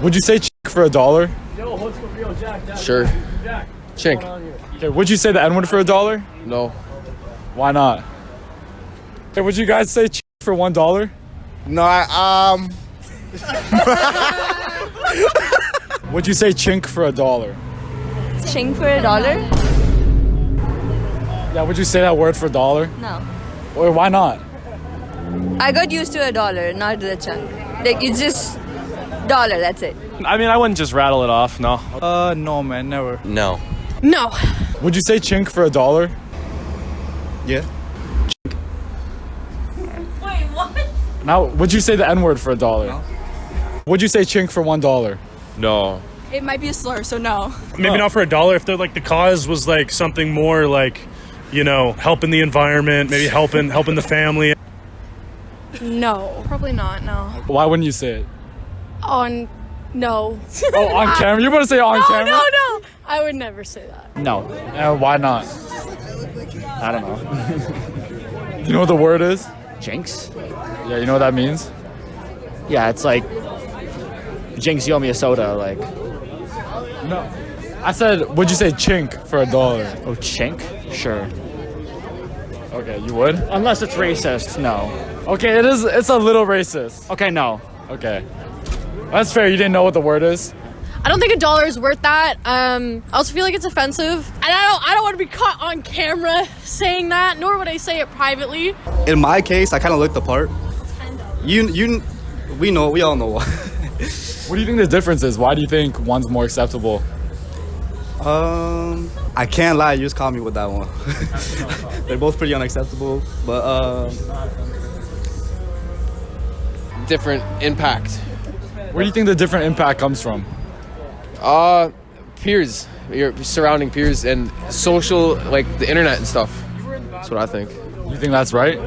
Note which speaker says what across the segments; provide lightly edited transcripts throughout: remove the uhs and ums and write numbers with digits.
Speaker 1: Would you say chink for $1?
Speaker 2: Sure. Chink.
Speaker 1: Okay, would you say the N-word for $1?
Speaker 2: No.
Speaker 1: Why not? Okay, would you guys say chink for $1?
Speaker 3: No,
Speaker 1: Would you say chink for $1?
Speaker 4: Ching for $1?
Speaker 1: Yeah, would you say that word for $1?
Speaker 4: No.
Speaker 1: Or why not?
Speaker 4: I got used to $1, not the chunk. Like, it's just dollar, that's it.
Speaker 5: I mean, I wouldn't just rattle it off, no.
Speaker 1: No, man, never.
Speaker 2: No.
Speaker 4: No.
Speaker 1: Would you say chink for $1?
Speaker 3: yeah.
Speaker 4: Wait, what?
Speaker 1: Now, would you say the N-word for $1?
Speaker 3: No.
Speaker 1: Would you say chink for $1?
Speaker 2: No.
Speaker 4: It might be a slur, so no.
Speaker 5: Maybe not for $1 if the cause was like something more like, you know, helping the environment, maybe helping the family.
Speaker 6: No, probably not. No.
Speaker 1: Why wouldn't you say it?
Speaker 6: No.
Speaker 1: Oh, on camera? You're about to say on camera?
Speaker 6: No. I would never say that.
Speaker 1: No. Why not?
Speaker 7: I don't know.
Speaker 1: You know what the word is?
Speaker 7: Jinx?
Speaker 1: Yeah, you know what that means?
Speaker 7: Yeah, it's like Jinx, you owe me a soda. Like,
Speaker 1: No. I said, would you say chink for $1?
Speaker 7: oh, chink? Sure.
Speaker 1: Okay, you would?
Speaker 7: Unless it's racist, no.
Speaker 1: Okay, it's a little racist.
Speaker 7: Okay, no.
Speaker 1: Okay. That's fair, you didn't know what the word is?
Speaker 6: I don't think $1 is worth that. I also feel like it's offensive, and I don't want to be caught on camera saying that. Nor would I say it privately.
Speaker 3: In my case, I kind of looked the part. We all know why.
Speaker 1: What do you think the difference is? Why do you think one's more acceptable?
Speaker 3: I can't lie, you just caught me with that one. They're both pretty unacceptable, but
Speaker 2: Different impact.
Speaker 1: Where do you think the different impact comes from?
Speaker 2: Peers. Your surrounding peers and social, like the internet and stuff. That's what I think.
Speaker 1: You think that's right?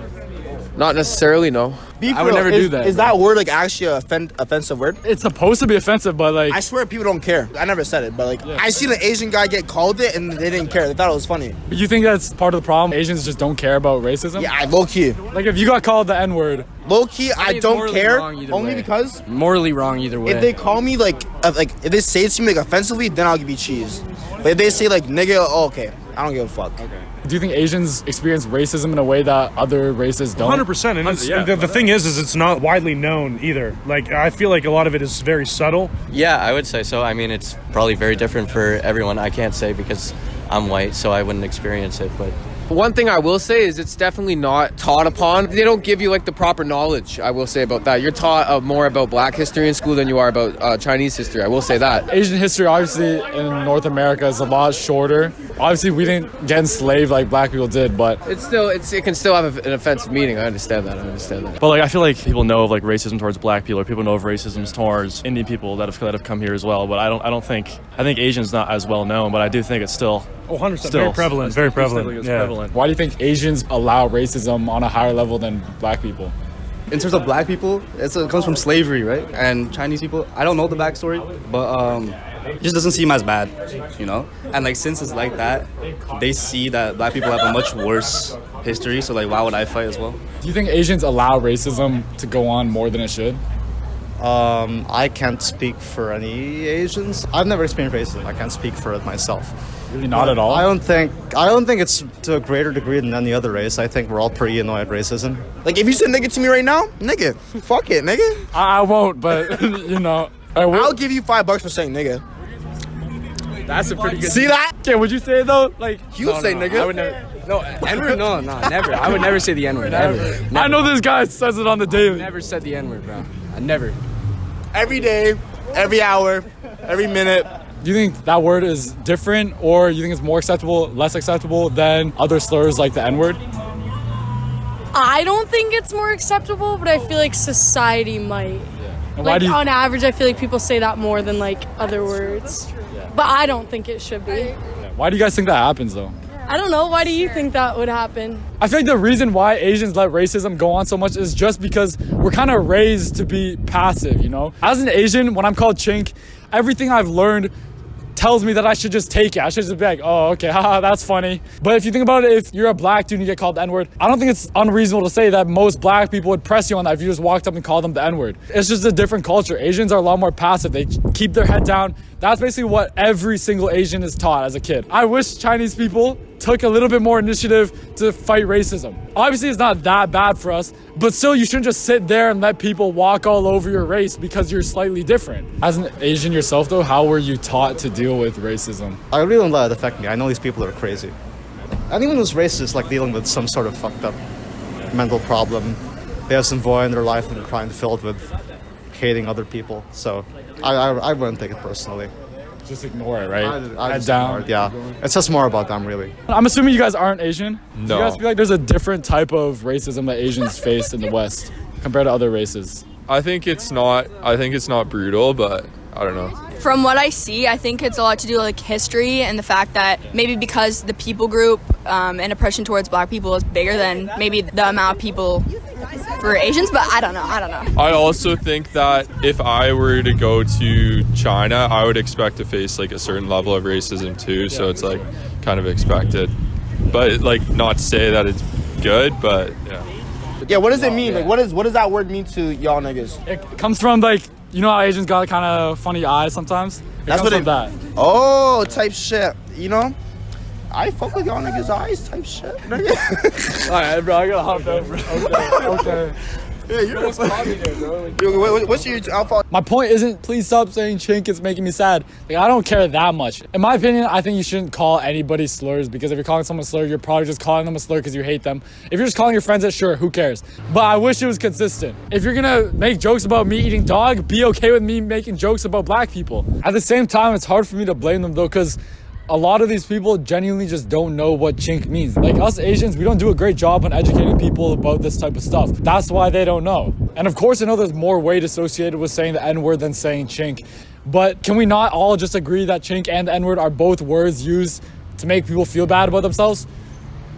Speaker 2: Not necessarily, no.
Speaker 1: I would never do that.
Speaker 3: Is that word like actually a offensive word?
Speaker 1: It's supposed to be offensive, but like...
Speaker 3: I swear people don't care. I never said it, but like I seen an Asian guy get called it and they didn't care. They thought it was funny.
Speaker 1: You think that's part of the problem? Asians just don't care about racism?
Speaker 3: Yeah, low key.
Speaker 1: Like if you got called the N-word...
Speaker 3: Low key, I don't
Speaker 2: morally
Speaker 3: care.
Speaker 2: wrong either
Speaker 3: Only
Speaker 2: way.
Speaker 3: because
Speaker 2: Morally wrong either way.
Speaker 3: if they call me like if they say it to me like offensively, then I'll give you cheese. But if they say like nigga, oh, okay, I don't give a fuck. Okay.
Speaker 1: Do you think Asians experience racism in a way that other races don't?
Speaker 5: 100%. And the thing is it's not widely known either. Like, I feel like a lot of it is very subtle.
Speaker 8: Yeah, I would say so. I mean, it's probably very different for everyone. I can't say because I'm white, so I wouldn't experience it, but...
Speaker 2: One thing I will say is it's definitely not taught upon. They don't give you like the proper knowledge, I will say, about that. You're taught more about black history in school than you are about Chinese history. I will say that.
Speaker 1: Asian history, obviously, in North America is a lot shorter. Obviously, we didn't get enslaved like black people did, but...
Speaker 2: It can still have an offensive meaning. I understand that.
Speaker 5: But like, I feel like people know of like racism towards black people, or people know of racism towards Indian people that have come here as well. But I think Asian's not as well known, but I do think it's still... Oh, 100%. Very prevalent. Very prevalent. Yeah.
Speaker 1: Why do you think Asians allow racism on a higher level than black people?
Speaker 3: In terms of black people, it comes from slavery, right? And Chinese people, I don't know the backstory, but it just doesn't seem as bad, you know? And like since it's like that, they see that black people have a much worse history, so like why would I fight as well?
Speaker 1: Do you think Asians allow racism to go on more than it should?
Speaker 9: I can't speak for any Asians. I've never experienced racism. I can't speak for it myself.
Speaker 1: Really not at all?
Speaker 9: I don't think it's to a greater degree than any other race. I think we're all pretty annoyed at racism.
Speaker 3: Like if you said nigga to me right now, nigga, fuck it, nigga.
Speaker 1: I won't, but you know.
Speaker 3: I'll give you $5 for saying nigga.
Speaker 1: That's a pretty good...
Speaker 3: See that?
Speaker 1: Okay, would you say it though? Like,
Speaker 3: You say nigga.
Speaker 1: I would never...
Speaker 2: No, N-word? No, never. I would never say the N-word, ever.
Speaker 1: I know this guy says it on the daily.
Speaker 2: Never said the N-word, bro. I never.
Speaker 3: Every day, every hour, every minute.
Speaker 1: Do you think that word is different, or you think it's more acceptable, less acceptable than other slurs like the N-word?
Speaker 6: I don't think it's more acceptable, but I feel like society might.
Speaker 1: And
Speaker 6: Like on average, I feel like people say that more than like other words. But I don't think it should be.
Speaker 1: Why do you guys think that happens though?
Speaker 6: I don't know. Why do you think that would happen?
Speaker 1: I feel like the reason why Asians let racism go on so much is just because we're kind of raised to be passive, you know? As an Asian, when I'm called chink, everything I've learned tells me that I should just take it. I should just be like, oh, okay, haha, that's funny. But if you think about it, if you're a black dude and you get called the N-word, I don't think it's unreasonable to say that most black people would press you on that if you just walked up and called them the N-word. It's just a different culture. Asians are a lot more passive. They keep their head down. That's basically what every single Asian is taught as a kid. I wish Chinese people took a little bit more initiative to fight racism. Obviously, it's not that bad for us, but still, you shouldn't just sit there and let people walk all over your race because you're slightly different. As an Asian yourself, though, how were you taught to deal with racism?
Speaker 9: I really don't let it affect me. I know these people are crazy. Anyone who's racist, like dealing with some sort of fucked up mental problem. They have some void in their life and they're trying to fill it with hating other people. So I wouldn't take it personally.
Speaker 1: Just ignore it, right?
Speaker 9: I just ignore it, yeah. It's just more about them, really.
Speaker 1: I'm assuming you guys aren't Asian.
Speaker 10: No.
Speaker 1: Do you guys feel like there's a different type of racism that Asians face in the West compared to other races?
Speaker 10: I think it's not brutal, but I don't know.
Speaker 4: From what I see, I think it's a lot to do with like history and the fact that maybe because the people group and oppression towards black people is bigger than maybe the amount of people for Asians, but I don't know.
Speaker 10: I also think that if I were to go to China, I would expect to face like a certain level of racism too, so it's like kind of expected. But like not to say that it's good, but yeah.
Speaker 11: Yeah, what does it mean? Like what does that word mean to y'all niggas?
Speaker 1: It comes from like, you know how Asians got kind of funny eyes sometimes?
Speaker 11: That's what
Speaker 1: comes from that.
Speaker 11: Oh, type shit. You know? I fuck with y'all niggas' eyes type shit.
Speaker 1: Alright, bro, I gotta hop out, bro. Okay.
Speaker 11: Yeah, you're what's your alpha?
Speaker 1: My point isn't please stop saying chink, it's making me sad. Like, I don't care that much. In my opinion, I think you shouldn't call anybody slurs, because if you're calling someone a slur, you're probably just calling them a slur because you hate them. If you're just calling your friends it, sure, who cares? But I wish it was consistent. If you're gonna make jokes about me eating dog, be okay with me making jokes about black people. At the same time, it's hard for me to blame them though, because a lot of these people genuinely just don't know what chink means. Like us Asians, we don't do a great job on educating people about this type of stuff. That's why they don't know. And of course, I know there's more weight associated with saying the N-word than saying chink. But can we not all just agree that chink and the N-word are both words used to make people feel bad about themselves?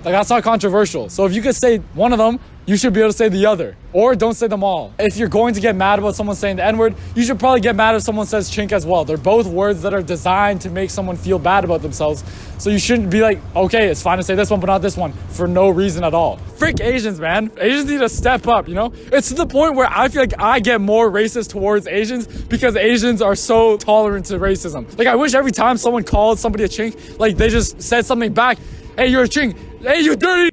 Speaker 1: Like, that's not controversial. So if you could say one of them, you should be able to say the other. Or don't say them all. If you're going to get mad about someone saying the N-word, you should probably get mad if someone says chink as well. They're both words that are designed to make someone feel bad about themselves. So you shouldn't be like, okay, it's fine to say this one, but not this one, for no reason at all. Frick Asians, man. Asians need to step up, you know? It's to the point where I feel like I get more racist towards Asians because Asians are so tolerant to racism. Like, I wish every time someone called somebody a chink, like, they just said something back. Hey, you're a chink. Hey, you dirty.